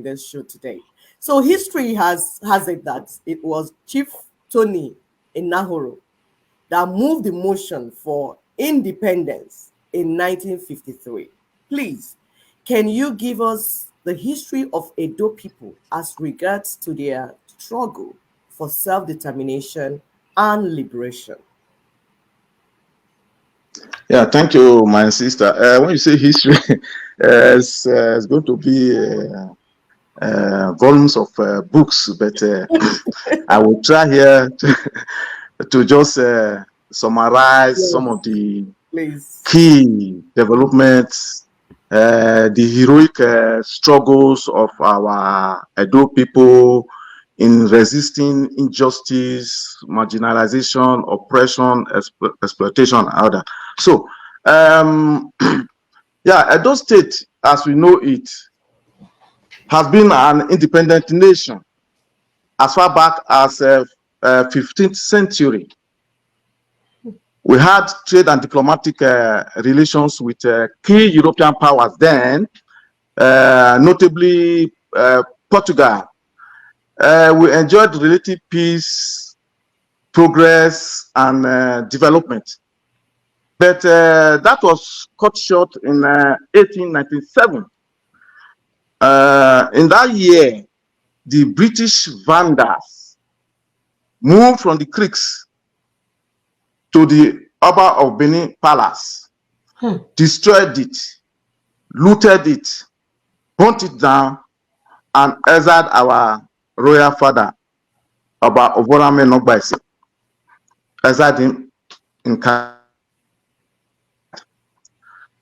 this show today. So history has it that it was Chief Tony Enahoro that moved the motion for independence in 1953. Please, can you give us the history of Edo people as regards to their struggle for self-determination and liberation? Yeah, thank you, my sister. When you say history, it's going to be volumes of books, but I will try here to just summarize some of the key developments, the heroic struggles of our Edo people in resisting injustice, marginalization, oppression, exploitation, and other. So, yeah, Edo State, as we know it, has been an independent nation as far back as 15th century. We had trade and diplomatic relations with key European powers then, notably Portugal. We enjoyed relative peace, progress, and development. But that was cut short in 1897. In that year, the British Vandals moved from the creeks to the Oba of Benin Palace, destroyed it, looted it, burnt it down, and exiled our royal father, Oba Oborame Nogbaisi, exiled him in Canada.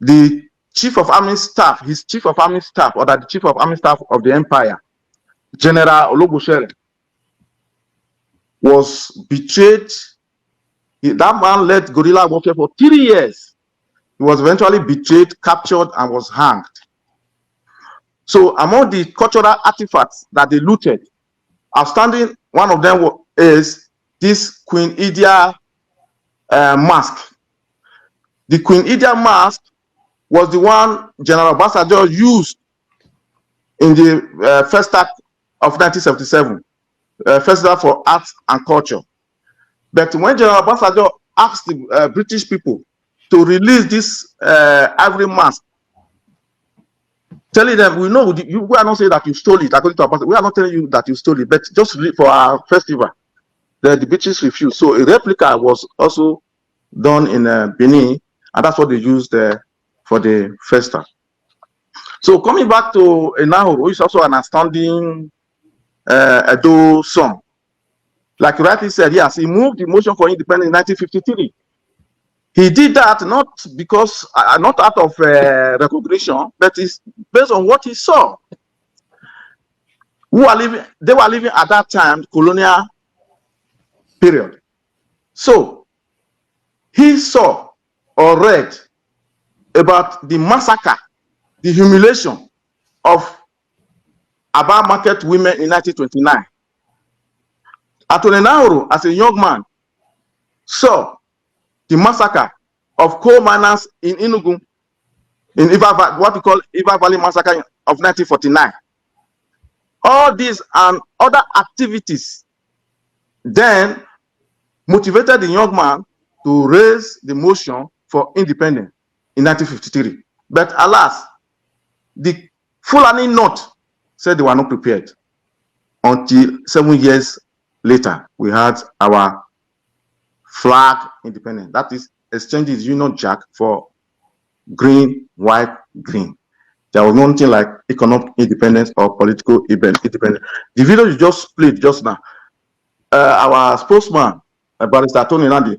The chief of army staff, his chief of army staff, or the chief of army staff of the empire, General Ologoshere, was betrayed. That man led guerrilla warfare for 3 years. He was eventually betrayed, captured, and was hanged. So among the cultural artifacts that they looted, outstanding one of them is this Queen Idia mask. The Queen Idia mask was the one General Obasanjo used in the first act of 1977, Festival for Arts and Culture. But when General Obasanjo asked the British people to release this ivory mask, telling them, we know we are not saying that you stole it, according to Obasanjo, we are not telling you that you stole it, but just for our festival. The British refused. So a replica was also done in Benin, and that's what they used for the festival. So coming back to Enahoro, who is also an outstanding Edo son. Like you rightly said, yes, he moved the motion for independence in 1953. He did that not because, not out of recognition, but it's based on what he saw. They were living at that time, colonial period. So he saw or read about the massacre, the humiliation of Aba market women in 1929. Anthony Enahoro, as a young man, saw the massacre of coal miners in Enugu, in what we call Iva Valley Massacre of 1949. All these and other activities then motivated the young man to raise the motion for independence in 1953. But alas, the Fulani North said they were not prepared. Until 7 years later, we had our flag independence. That is, exchanged Union Jack for green, white, green. There was nothing like economic independence or political independence. The video you just played just now, our spokesman, Barrister Tony Nandi,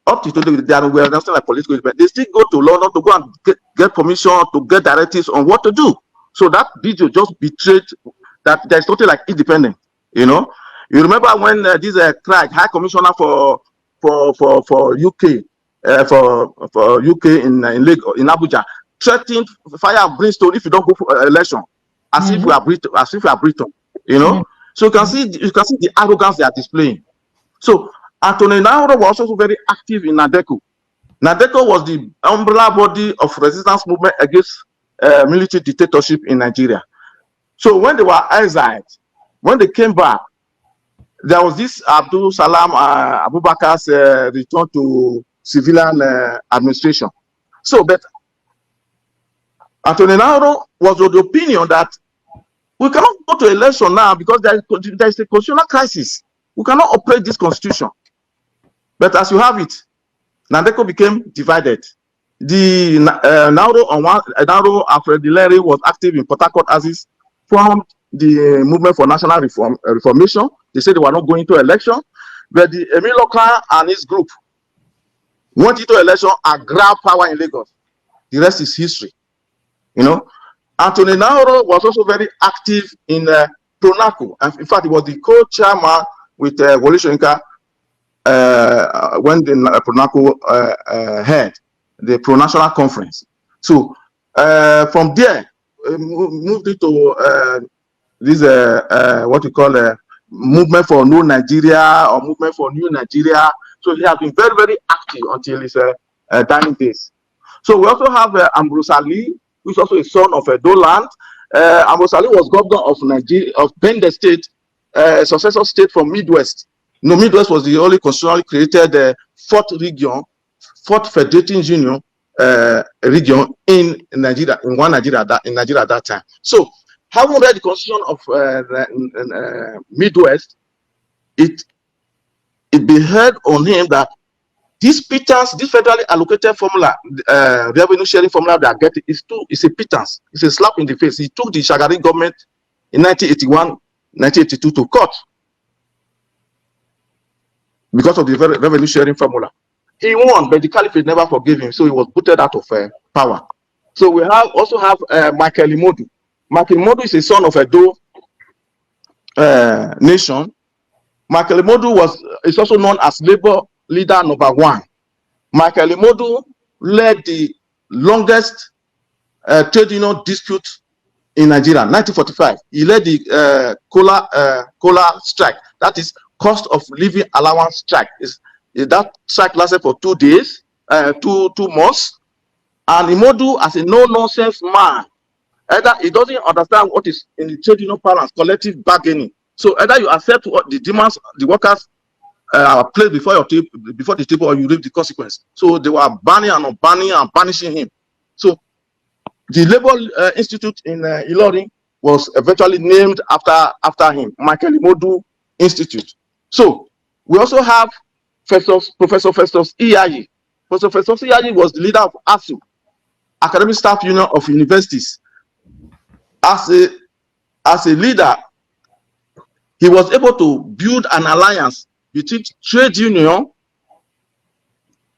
up to today, they are aware of like political independence. They still go to London to go and get permission, to get directives on what to do. So that video just betrayed that there's nothing like independence. You know, you remember when this Craig, High Commissioner for UK, for UK in Lagos, in Abuja, threatened fire and brimstone if you don't go for election, as if we are Britain, you know. So you can see the arrogance they are displaying. So Anthony Enahoro was also very active in NADECO. NADECO was the umbrella body of resistance movement against military dictatorship in Nigeria. So when they were exiled, when they came back, there was this Abdul Salam Abubakar's return to civilian administration. So, but Anthony Nauro was of the opinion that we cannot go to election now because there is a constitutional crisis. We cannot operate this constitution. But as you have it, Nandeco became divided. The Nauro on one, Nauro Alfred Dileri was active in Port Harcourt Axis, formed the Movement for National Reformation. They said they were not going to election, but the Emile Okran and his group went into election and grabbed power in Lagos. The rest is history. You know, Anthony Nauro was also very active in Pronaco. And in fact, he was the co-chairman with Wole Soyinka when the Pronaco had the Pro-National Conference. So from there, moved into this what we call Movement for New Nigeria or Movement for New Nigeria. So he has been very, very active until his dying days. So we also have Ambrose Ali, who is also a son of Edo land. Ambrose Ali was governor of Nigeria, of Bende State, a successor state from Midwest. No, Midwest was the only constitutionally created fourth region, fourth federating union region in Nigeria, in Nigeria at that time. So, having read the constitution of Midwest, it beheld on him that this pittance, this federally allocated formula, revenue sharing formula they are getting is a pittance. It's a slap in the face. He took the Shagari government in 1981, 1982 to court because of the revenue sharing formula. He won, but the caliphate never forgave him, so he was booted out of power. So we also have Michael Imodu. Michael Imodu is a son of Edo nation. Michael Imodu is also known as Labour Leader number 1. Michael Imodu led the longest trade union dispute in Nigeria, 1945. He led the Kola strike, that is cost of living allowance strike. That strike lasted for 2 days, 2 months. And Imodu, as a no-nonsense man, either he doesn't understand what is in the trade union parlance, collective bargaining. So either you accept what the demands the workers placed before the table, or you reap the consequence. So they were banning and unbanning and banishing him. So the Labour Institute in Ilorin was eventually named after him, Michael Imodu Institute. So we also have Professor Festus Iyayi. Professor Festus Iyayi was the leader of ASU, Academic Staff Union of Universities. As a leader, he was able to build an alliance between trade union,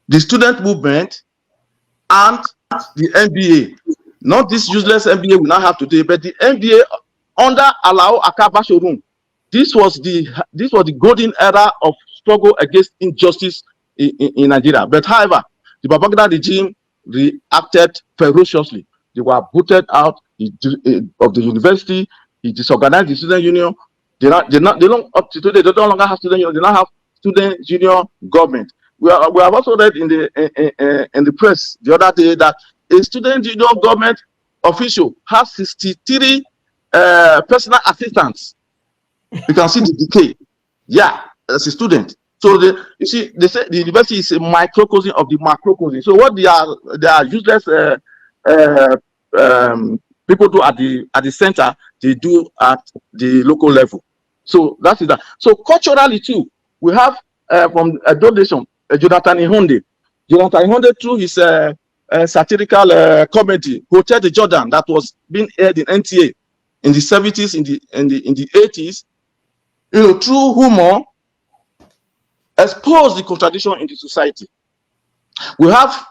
the student movement, and the NBA. Not this useless NBA we now have today, but the NBA under Alao Akaba Shorum. This was the golden era of struggle against injustice in Nigeria. But however, the Babangida regime reacted ferociously. They were booted out of the university. He disorganized the student union. They don't up to today. They no longer have student union. They now have student union government. We have also read in the press the other day that a student union government official has 63 personal assistants. You can see the decay. Yeah, as a student. So you see, they say the university is a microcosm of the macrocosm. So what they are useless people do at the center, they do at the local level. So that is that. So culturally too, we have from a donation, Jonathan Ihonde. Jonathan Ihonde through his satirical comedy Hotel de Jordan that was being aired in NTA in the 70s, in the 80s, you know, through humor, expose the contradiction in the society. We have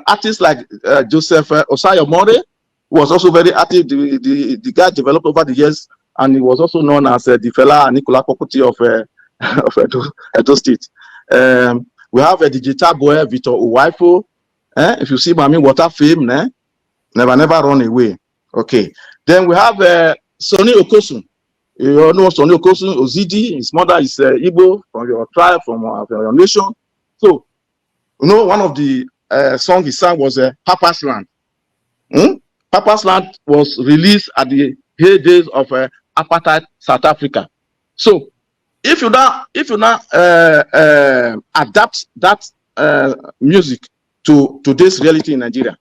artists like Joseph Osayomore, who was also very active. The guy developed over the years, and he was also known as the fella Nicola Kokoti of Edo State. We have a digital boy, Victor Uwaifo. If you see Mami Water fame, never run away. Okay. Then we have Sonny Okosun. You all know Sonny Okosun, Ozidi. His mother is Igbo, from your tribe, from your nation. So, you know, one of the songs he sang was Papa's Land. Papa's Land was released at the heydays of apartheid South Africa. So if you now adapt that music to today's reality in Nigeria,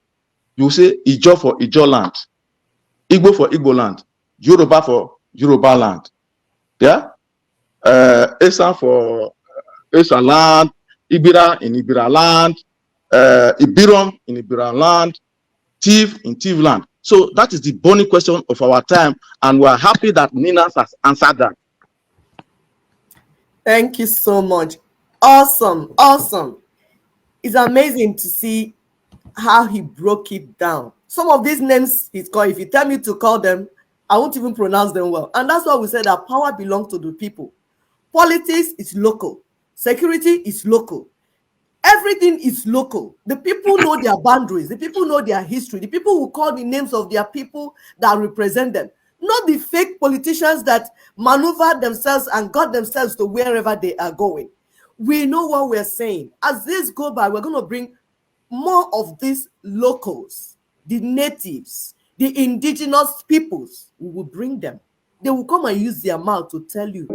you say Ijo for Ijo land, Igbo for Igbo land, Yoruba for Yoruba land, yeah, Esa for Esa land, Ibira in Ibira land, Ibiram in Ibira land, Tiv in Tiv land. So that is the burning question of our time, and we are happy that Ninas has answered that. Thank you so much. Awesome, awesome. It's amazing to see how he broke it down. Some of these names he's called, if you tell me to call them, I won't even pronounce them well. And that's why we said that power belongs to the people. Politics is local. Security is local. Everything is local. The people know their boundaries. The people know their history. The people who call the names of their people that represent them. Not the fake politicians that maneuver themselves and got themselves to wherever they are going. We know what we're saying. As this go by, we're going to bring more of these locals, the natives, the indigenous peoples. We will bring them. They will come and use their mouth to tell you